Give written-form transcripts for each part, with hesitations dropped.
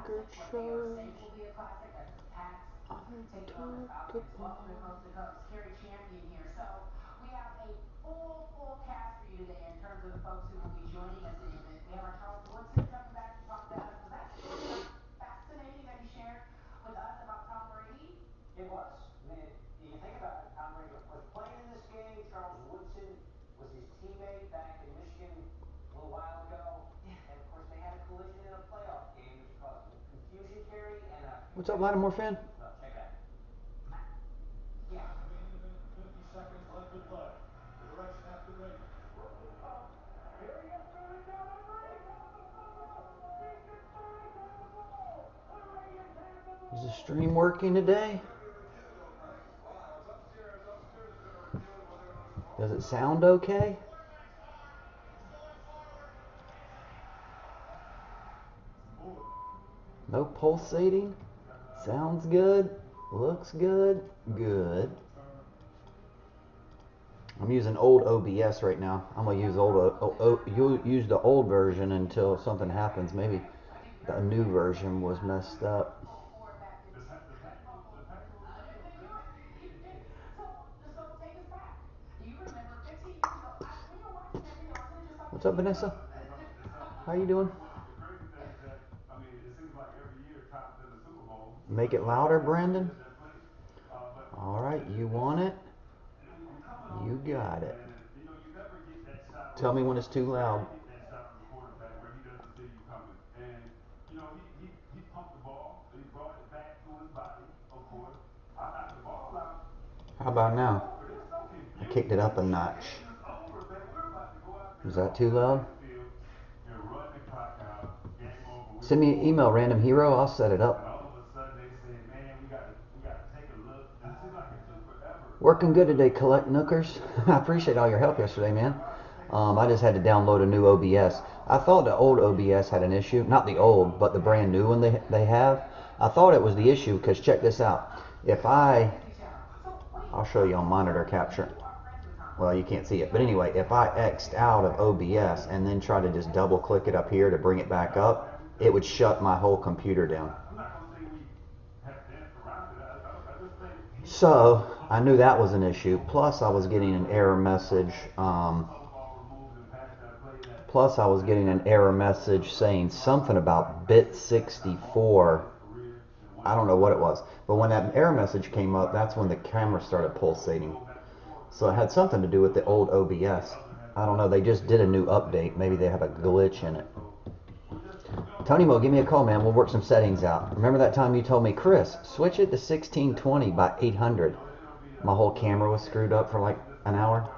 record shows. I took the ball. Carry champion here. So we have a full cast for you today in terms of the folks who will be joining us today. We have our Charles Woodson coming back to talk to us. Was that story not fascinating that he shared with us about Tom Brady? It was. I mean, you think about it, Tom Brady was playing in this game. Charles Woodson was his teammate back in Michigan a little while ago. And, of course, they had a collision in a playoff game, which caused some confusion, Carrie. And What's up, Lattimore fan? Check it out. Yeah. 50 seconds left to play. The direction after Brady. Here he is moving down the right. Is the stream working today? Does it sound okay? No pulsating? Sounds good? Looks good? Good. I'm using old OBS right now. I'm gonna use you'll use the old version until something happens. Maybe the new version was messed up. So take us back. Do you remember 15 years ago? When you were watching that video, wasn't it just like What's up, Vanessa? How you doing? Make it louder, Brandon. All right, you want it? You got it. Tell me when it's too loud. How about now? I kicked it up a notch. Is that too loud? Send me an email, Random Hero. I'll set it up. Working good today, Collect Nookers. I appreciate all your help yesterday, man. I just had to download a new OBS. I thought the old OBS had an issue. Not the old, but the brand new one they have. I thought it was the issue because check this out. If I'll show you on monitor capture. Well, you can't see it. But anyway, if I X'd out of OBS and then try to just double click it up here to bring it back up, it would shut my whole computer down. So I knew that was an issue. Plus I was getting an error message. Saying something about bit 64. I don't know what it was. But when that error message came up, that's when the camera started pulsating. So it had something to do with the old OBS. I don't know. They just did a new update. Maybe they have a glitch in it. Tony Mo, give me a call, man. We'll work some settings out. Remember that time you told me, Chris, switch it to 1620 by 800. My whole camera was screwed up for like an hour.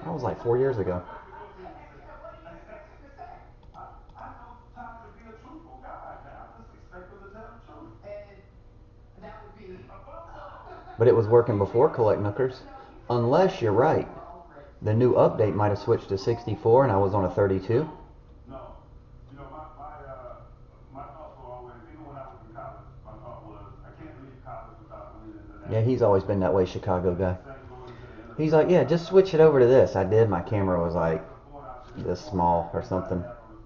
That was like 4 years ago. But it was working before, Collect Nookers. Unless you're right. The new update might have switched to 64 and I was on a 32. Yeah, he's always been that way, Chicago guy. He's like, yeah, just switch it over to this. I did. My camera was like this small or something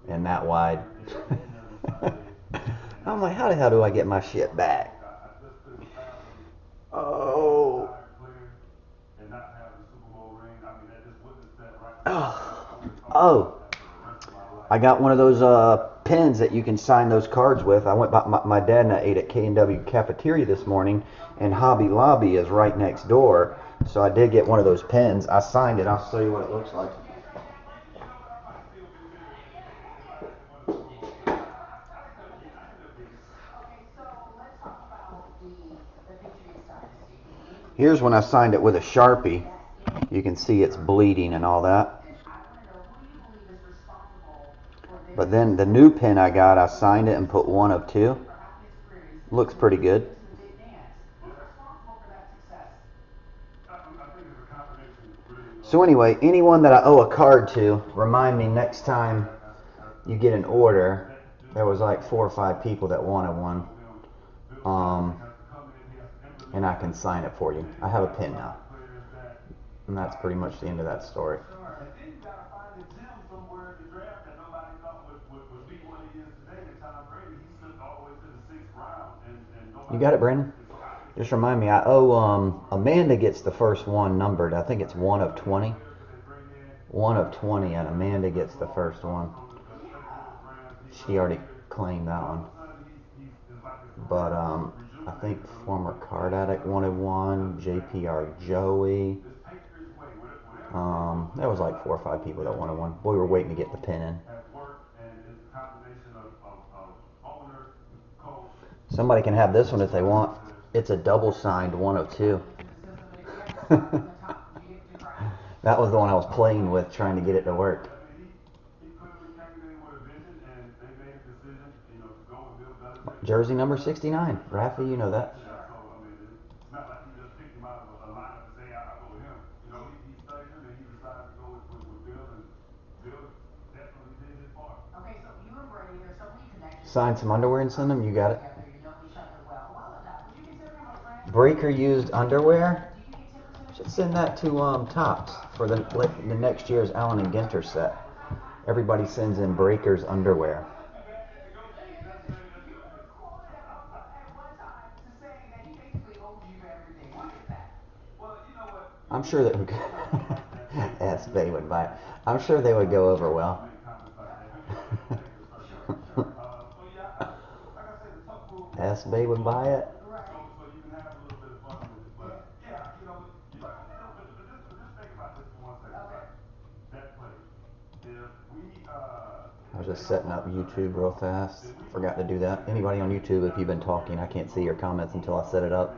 and that wide. I'm like, how the hell do I get my shit back? Oh. Oh. I got one of those pens that you can sign those cards with. I went by my dad and I ate at K&W Cafeteria this morning, and Hobby Lobby is right next door. So I did get one of those pens. I signed it. I'll show you what it looks like. Here's when I signed it with a Sharpie. You can see it's bleeding and all that. But then the new pen I got, I signed it and put 1 of 2. Looks pretty good. So anyway, anyone that I owe a card to, remind me next time you get an order. There was like 4 or 5 people that wanted one. And I can sign it for you. I have a pen now. And that's pretty much the end of that story. You got it, Brandon? Just remind me, I owe Amanda gets the first one numbered. I think it's 1 of 20. 1 of 20, and Amanda gets the first one. She already claimed that one. But I think former card addict wanted one. JPR Joey. There was like 4 or 5 people that wanted one. We were waiting to get the pin in. Somebody can have this one if they want. It's a double signed 1 of 2. That was the one I was playing with, trying to get it to work. Jersey number 69. Rafi, you know that. Okay, so you and Brady, there's so many connections. Sign some underwear and send them. You got it. Together, you know each other well enough. Would you consider him a friend? Breaker used underwear. Do you get 10% Should send that to Tops for the next year's Allen and Ginter set. Everybody sends in Breaker's underwear. You were quoted at one time to saying that he basically owes you for everything. Why is that? I'm sure that S. Bay would buy it. I'm sure they would go over well. S. Bay would buy it. I was just setting up YouTube real fast. Forgot to do that. Anybody on YouTube, if you've been talking, I can't see your comments until I set it up.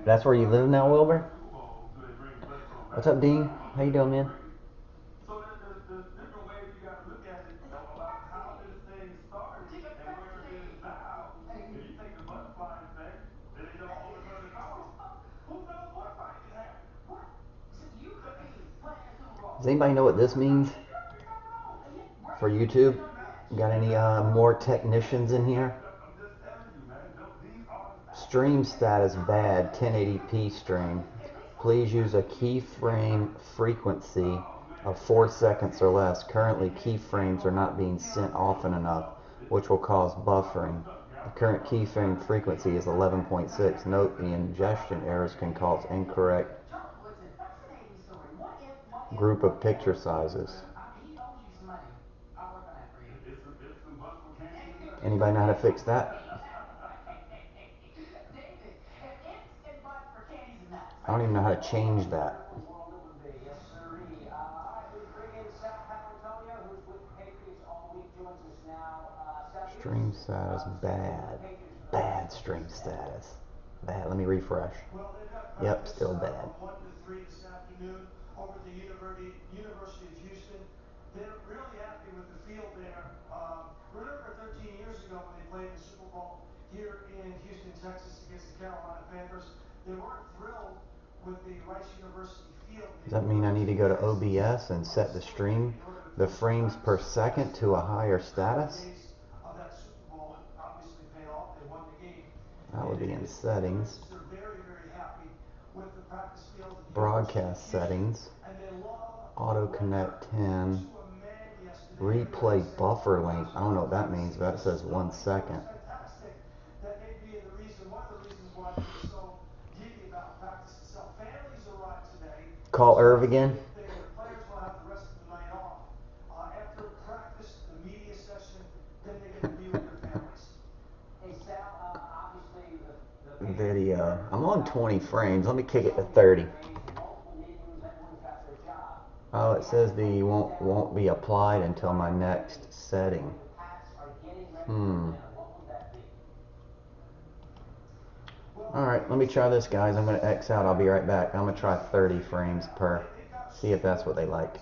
That's where you live now, Wilbur? What's up, Dean? How you doing, man? Does anybody know what this means for YouTube? Got any more technicians in here? Stream status bad, 1080p stream. Please use a keyframe frequency of 4 seconds or less. Currently, keyframes are not being sent often enough, which will cause buffering. The current keyframe frequency is 11.6. Note the ingestion errors can cause incorrect group of picture sizes. Anybody know how to fix that? I don't even know how to change that. Stream status bad. Bad stream status. Bad. Let me refresh. Yep, still bad. 1 to 3 this afternoon over at the University of Houston. They're really happy with the field there. Remember 13 years ago when they played the Super Bowl here in Houston, Texas against the Carolina Panthers? They weren't thrilled with the Rice University field. Does that mean I need to go to OBS and set the stream, the frames per second to a higher status? That would be in settings. Broadcast settings. Auto connect 10. Replay buffer length. I don't know what that means, but that says 1 second. That may be one of the reasons why they're so giddy about practice itself. Families arrived today. Call Irv again. The players will have the rest of the night off. After practice, the media session, then they get to be with their families. Hey Sal, obviously the Video. I'm on 20 frames. Let me kick it to 30. Oh, it says the won't be applied until my next setting. Alright, let me try this, guys. I'm going to X out. I'll be right back. I'm going to try 30 frames per. See if that's what they like.